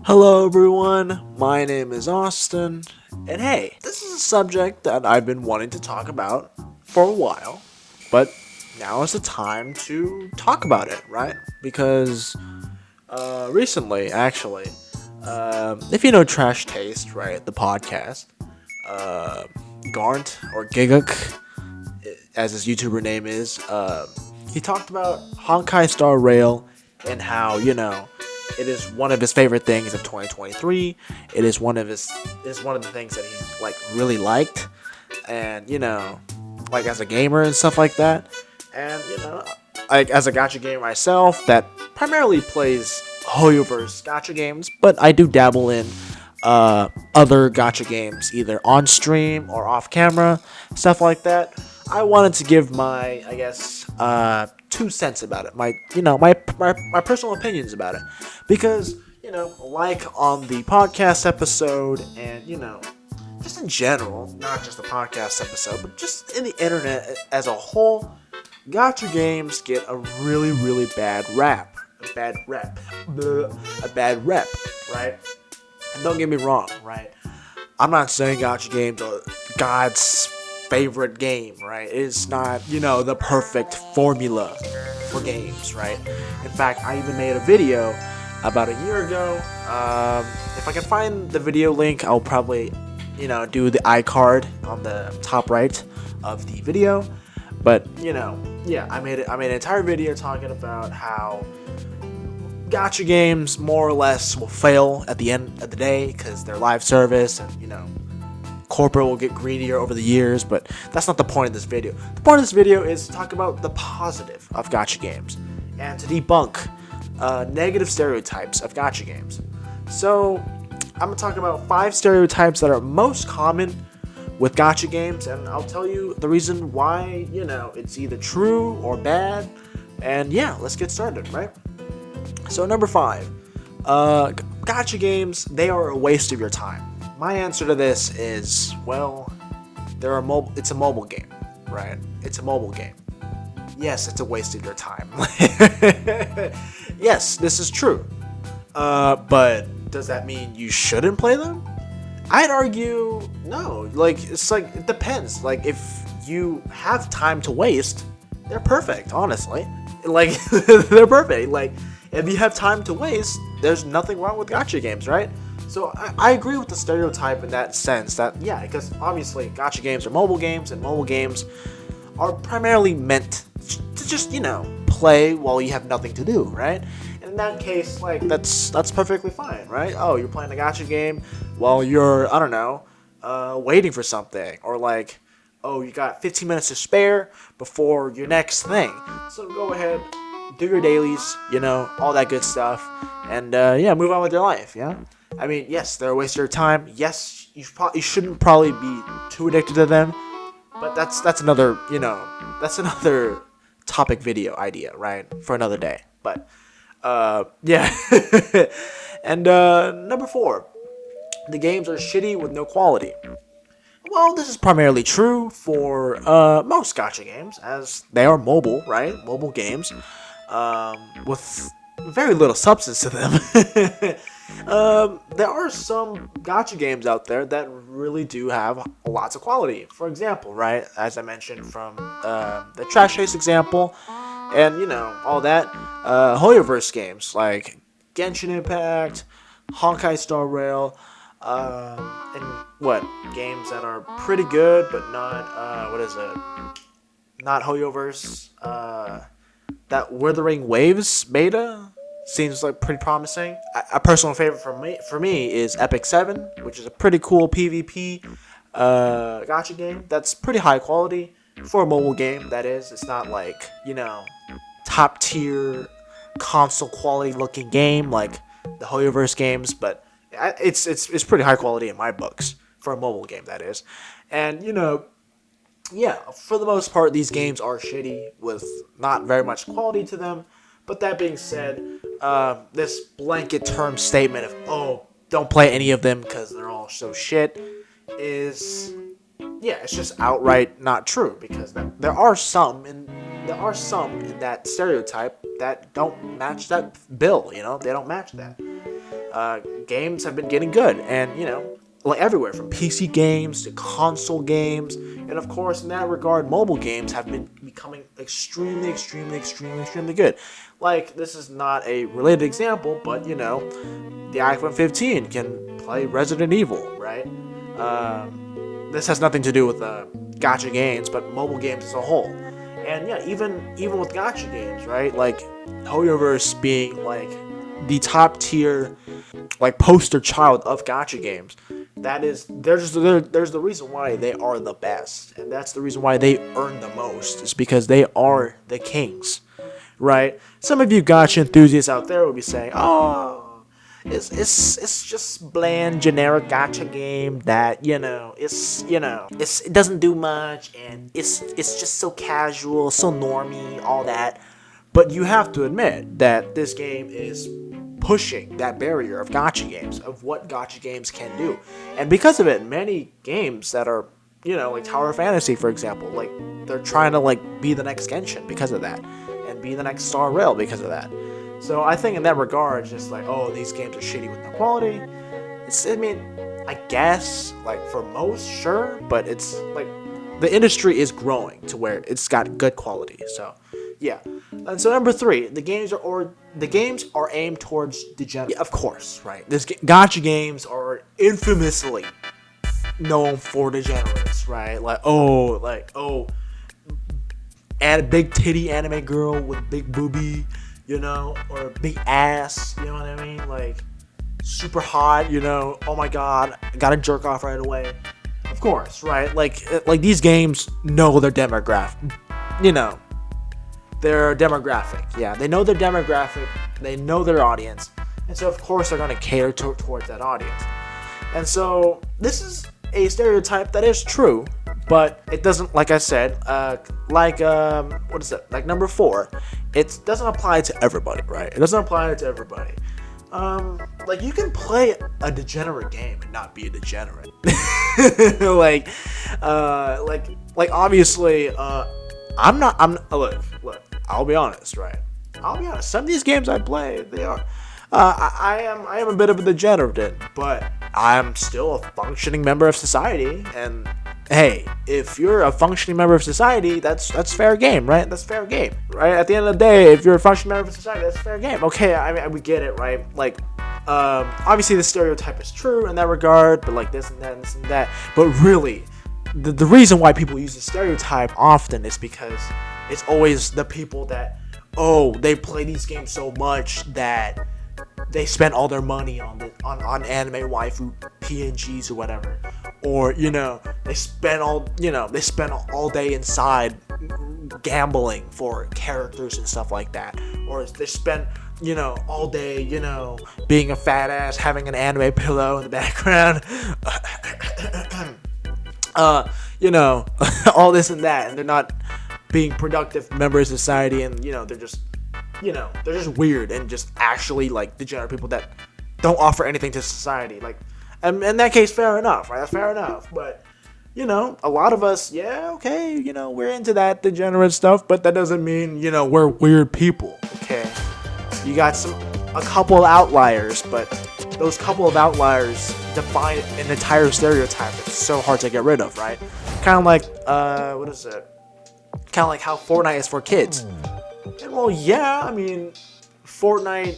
Hello, everyone. My name is Austin, and hey, this is a subject that I've been wanting to talk about for a while, but now is the time to talk about it, right? Because recently, actually, if you know Trash Taste, right, the podcast, uh, Garnt or Giguk, as his YouTuber name is, he talked about Honkai Star Rail and how it is one of his favorite things of 2023. It is one of the things that he's like really liked, and like as a gamer and stuff like that, and like as a gacha gamer myself that primarily plays Hoyoverse gacha games, but I do dabble in other gacha games either on stream or off camera, stuff like that. I wanted to give my, I guess, 2 cents about it, my personal opinions about it, because like on the podcast episode, and just in general, not just the podcast episode, but just in the internet as a whole, gacha games get a really, really bad rap, a bad rep, right? And don't get me wrong, right? I'm not saying gacha games are God's favorite game, right? It's not, the perfect formula for games, right? In fact, I even made a video about a year ago. If I can find the video link, I'll probably, do the iCard on the top right of the video. But, yeah, I made an entire video talking about how gacha games more or less will fail at the end of the day because they're live service, and corporate will get greedier over the years. But that's not the point of this video. The point of this video is to talk about the positive of gacha games and to debunk negative stereotypes of gacha games. So I'm gonna talk about 5 stereotypes that are most common with gacha games, and I'll tell you the reason why it's either true or bad. And yeah, let's get started, right? So number 5, gacha games, they are a waste of your time. My answer to this is, well, it's a mobile game, right? It's a mobile game. Yes, it's a waste of your time. Yes, this is true. But does that mean you shouldn't play them? I'd argue no. It depends. Like, if you have time to waste, they're perfect, honestly. They're perfect. If you have time to waste, there's nothing wrong with gacha games, right? So I agree with the stereotype in that sense that, yeah, because obviously gacha games are mobile games, and mobile games are primarily meant to just, play while you have nothing to do, right? And in that case, that's perfectly fine, right? Oh, you're playing a gacha game while you're, I don't know, waiting for something, or oh, you got 15 minutes to spare before your next thing. So go ahead, do your dailies, all that good stuff, and yeah, move on with your life, yeah? I mean, yes, they're a waste of your time. Yes, you shouldn't probably be too addicted to them, but that's another, that's another topic video idea, right? For another day. But, yeah. And number 4, the games are shitty with no quality. Well, this is primarily true for most gacha games, as they are mobile, right? Mobile games, with very little substance to them. There are some gacha games out there that really do have lots of quality. For example, right, as I mentioned from the Trash Taste example, and all that, Hoyoverse games like Genshin Impact, Honkai Star Rail, and games that are pretty good but not not Hoyoverse. That Withering Waves beta seems like pretty promising. A personal favorite for me is Epic 7, which is a pretty cool PvP gacha game that's pretty high quality for a mobile game. That is, it's not top tier console quality looking game like the Hoyoverse games, but it's pretty high quality in my books for a mobile game. That is, and yeah, for the most part, these games are shitty with not very much quality to them. But that being said, this blanket term statement of, oh, don't play any of them because they're all so shit is, yeah, it's just outright not true, because there are some in that stereotype that don't match that bill, they don't match that. games have been getting good, and like everywhere from PC games to console games, and of course in that regard, mobile games have been becoming extremely good. Like, this is not a related example, but the iPhone 15 can play Resident Evil, right? This has nothing to do with gacha games, but mobile games as a whole. And yeah, even with gacha games, right? Like Hoyoverse being like the top tier, like poster child of gacha games. There's the reason why they are the best, and that's the reason why they earn the most. Is because they are the kings, right? Some of you gacha enthusiasts out there will be saying, "Oh, it's just bland, generic gacha game that it doesn't do much, and it's just so casual, so normie, all that." But you have to admit that this game is pushing that barrier of gacha games, of what gacha games can do. And because of it, many games that are, like Tower of Fantasy, for example, like, they're trying to, like, be the next Genshin because of that, and be the next Star Rail because of that. So I think in that regard, just like, oh, these games are shitty with no quality, I guess, like, for most, sure, but it's, like, the industry is growing to where it's got good quality, so, yeah. And so number 3, the games are aimed towards degenerates. Yeah, of course, right? Gacha games are infamously known for degenerates, right? And a big titty anime girl with big boobie, or a big ass, you know what I mean? Like, super hot, oh my god, gotta jerk off right away. Of course, right? Like these games know their demographic, their demographic. Yeah, they know their demographic, they know their audience, and so of course they're going to cater towards that audience. And so this is a stereotype that is true, but it doesn't, like I said, like number 4, it doesn't apply to everybody, right? It doesn't apply to everybody. Like, you can play a degenerate game and not be a degenerate. like obviously, look, I'll be honest, right? Some of these games I play, they are, I am a bit of a degenerate, but I'm still a functioning member of society, and hey, if you're a functioning member of society, that's fair game, right? That's fair game, right? At the end of the day, if you're a functioning member of society, that's fair game. Okay, I mean, we get it, right? Like, obviously the stereotype is true in that regard, but like this and that and this and that. But really, the reason why people use the stereotype often is because it's always the people that, they play these games so much that they spend all their money on anime waifu PNGs or whatever, or they spend all day inside gambling for characters and stuff like that, or they spend all day being a fat ass, having an anime pillow in the background, all this and that, and they're not being productive members of society, and they're just weird and just actually like degenerate people that don't offer anything to society. Like, and in that case, fair enough, right? That's fair enough. But a lot of us, we're into that degenerate stuff, but that doesn't mean we're weird people. Okay, you got a couple of outliers, but those couple of outliers define an entire stereotype that's so hard to get rid of, right? Kind of like what is it? Kind of like how Fortnite is for kids. And well, yeah, I mean, Fortnite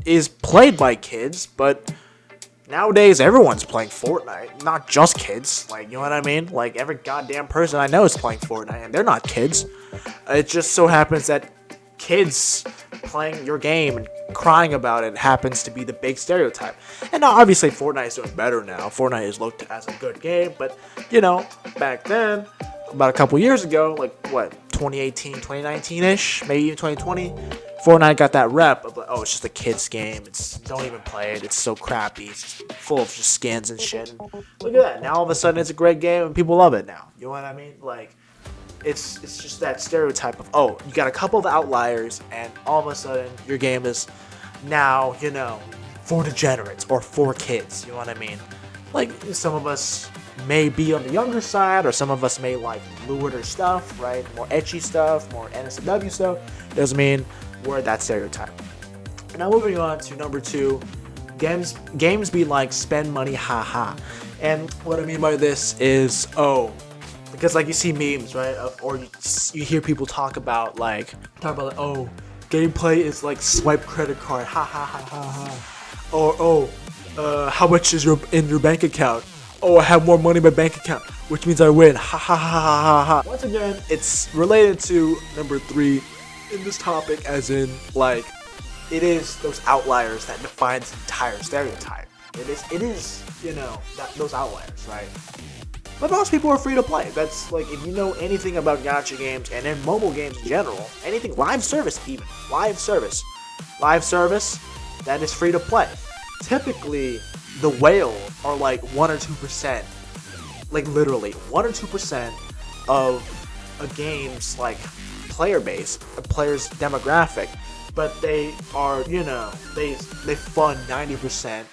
is played by kids, but nowadays everyone's playing Fortnite, not just kids. Like, you know what I mean? Like, every goddamn person I know is playing Fortnite, and they're not kids. It just so happens that kids playing your game and crying about it happens to be the big stereotype. And now, obviously, Fortnite is doing better now. Fortnite is looked as a good game, but, back then, about a couple years ago, like, 2018, 2019-ish, maybe even 2020, Fortnite got that rep of like, it's just a kid's game, don't even play it, it's so crappy, it's full of just skins and shit. And look at that, now all of a sudden it's a great game and people love it now, you know what I mean? Like, it's just that stereotype of, you got a couple of outliers and all of a sudden your game is now, for degenerates or for kids, you know what I mean? Like, some of us may be on the younger side, or some of us may like lewder stuff, right? More ecchi stuff, more NSFW stuff. Doesn't mean we're that stereotype. Now moving on to number 2, Games be like spend money, haha. And what I mean by this is, because like you see memes, right? Or you hear people talk about gameplay is like swipe credit card, ha ha ha ha ha. Or how much is in your bank account? Oh, I have more money in my bank account, which means I win, ha ha ha ha ha ha. Once again, it's related to number 3 in this topic, as in like it is those outliers that define the entire stereotype. It is those outliers, right? But most people are free to play. That's like, if you know anything about gacha games and then mobile games in general, anything, live service, that is free to play. Typically, the whale are like 1 or 2%, like literally 1 or 2% of a game's like player base, a player's demographic. But they are, they fund 90%,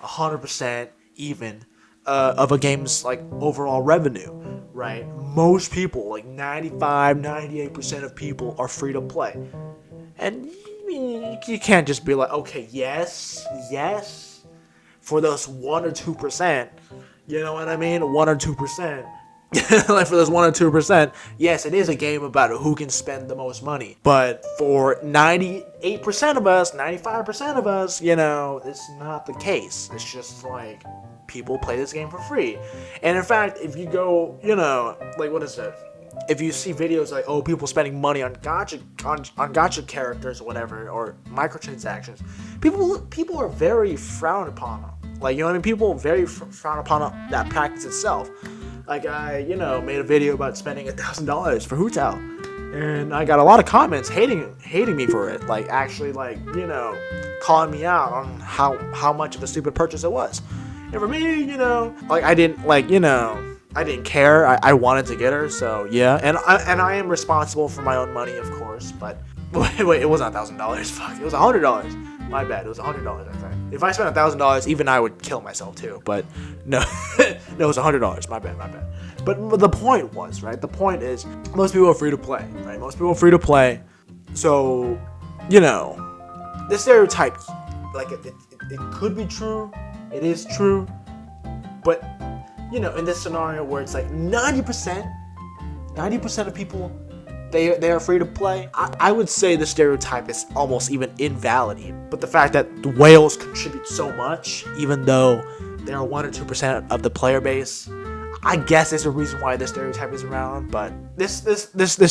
100% even of a game's like overall revenue, right? Most people, like 95, 98% of people are free to play. And you can't just be like, okay, yes, for those 1 or 2%, you know what I mean? 1 or 2%. Like for those 1 or 2%, yes, it is a game about who can spend the most money. But for 98% of us, 95% of us, it's not the case. It's just like people play this game for free. And in fact, if you go, what is it? If you see videos like, people spending money on gacha characters or whatever, or microtransactions, people are very frowned upon them. Like, people very frown upon that practice itself. Like, I, made a video about spending $1,000 for Hutao, and I got a lot of comments hating me for it. Like, actually, calling me out on how much of a stupid purchase it was. And for me, I didn't care. I wanted to get her, so yeah. And I am responsible for my own money, of course. But wait, it wasn't $1,000. Fuck, it was $100. My bad. It was $100, I think. If I spent $1,000, even I would kill myself too. But no, it was $100. My bad. But the point was, right? The point is, most people are free to play, right? Most people are free to play. So, the stereotype, like it could be true. It is true. But in this scenario where it's like 90% of people, they are free to play, I would say the stereotype is almost even invalidated. But the fact that the whales contribute so much, even though they are 1 or 2% of the player base, I guess there's a reason why this stereotype is around. But this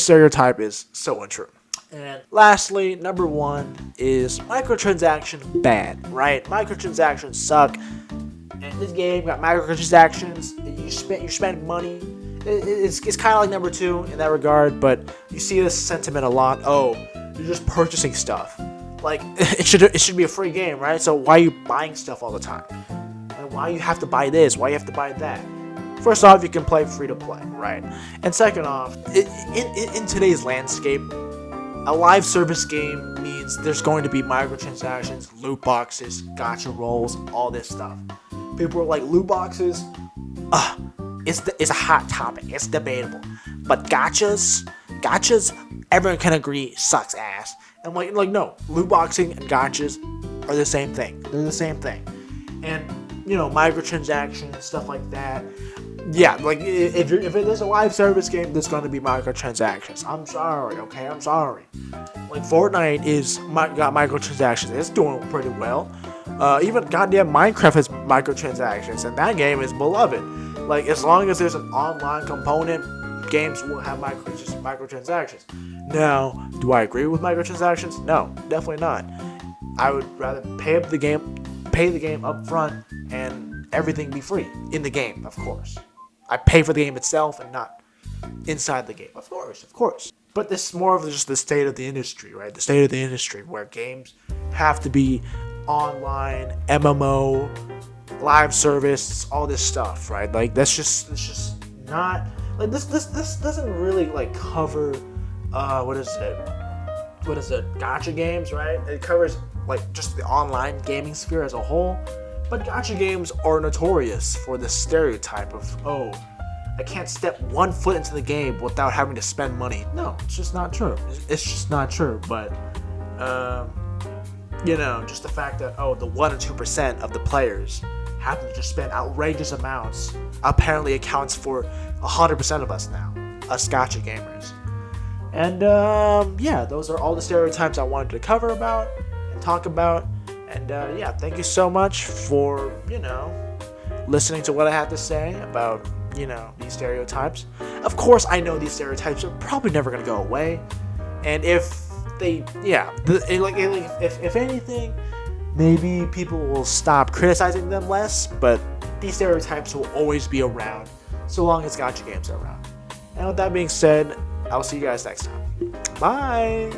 stereotype is so untrue. And lastly, number 1 is microtransaction bad, right? Microtransactions suck. And this game got microtransactions. You spend money. It's kind of like number 2 in that regard, but you see this sentiment a lot. Oh, you're just purchasing stuff. Like, it should be a free game, right? So why are you buying stuff all the time? And why you have to buy this? Why you have to buy that? First off, you can play free to play, right? And second off, in today's landscape, a live service game means there's going to be microtransactions, loot boxes, gacha rolls, all this stuff. People are like, loot boxes, it's a hot topic. It's debatable. But gachas, everyone can agree, sucks ass. And like no, loot boxing and gachas are the same thing. They're the same thing. And microtransactions and stuff like that. Yeah, like if it is a live service game, there's going to be microtransactions. I'm sorry, okay? I'm sorry. Like Fortnite got microtransactions. It's doing pretty well. Even goddamn Minecraft has microtransactions, and that game is beloved. Like, as long as there's an online component, games will have microtransactions. Now, do I agree with microtransactions? No, definitely not. I would rather pay the game up front, and everything be free in the game, of course. I pay for the game itself and not inside the game, of course. But this is more of just the state of the industry, right? The state of the industry where games have to be online, MMO, live service, all this stuff, right? Like, that's just not like this doesn't really like cover what is it gacha games, right? It covers like just the online gaming sphere as a whole. But gacha games are notorious for the stereotype of, oh, I can't step 1 foot into the game without having to spend money. No, it's just not true. It's just not true. But just the fact that, the 1 or 2% of the players happen to just spend outrageous amounts apparently accounts for 100% of us now, us gacha gamers. And those are all the stereotypes I wanted to cover about and talk about. And thank you so much for, listening to what I had to say about, these stereotypes. Of course, I know these stereotypes are probably never going to go away. And if they, if anything, maybe people will stop criticizing them less, but these stereotypes will always be around so long as gacha games are around. And with that being said, I'll see you guys next time. Bye!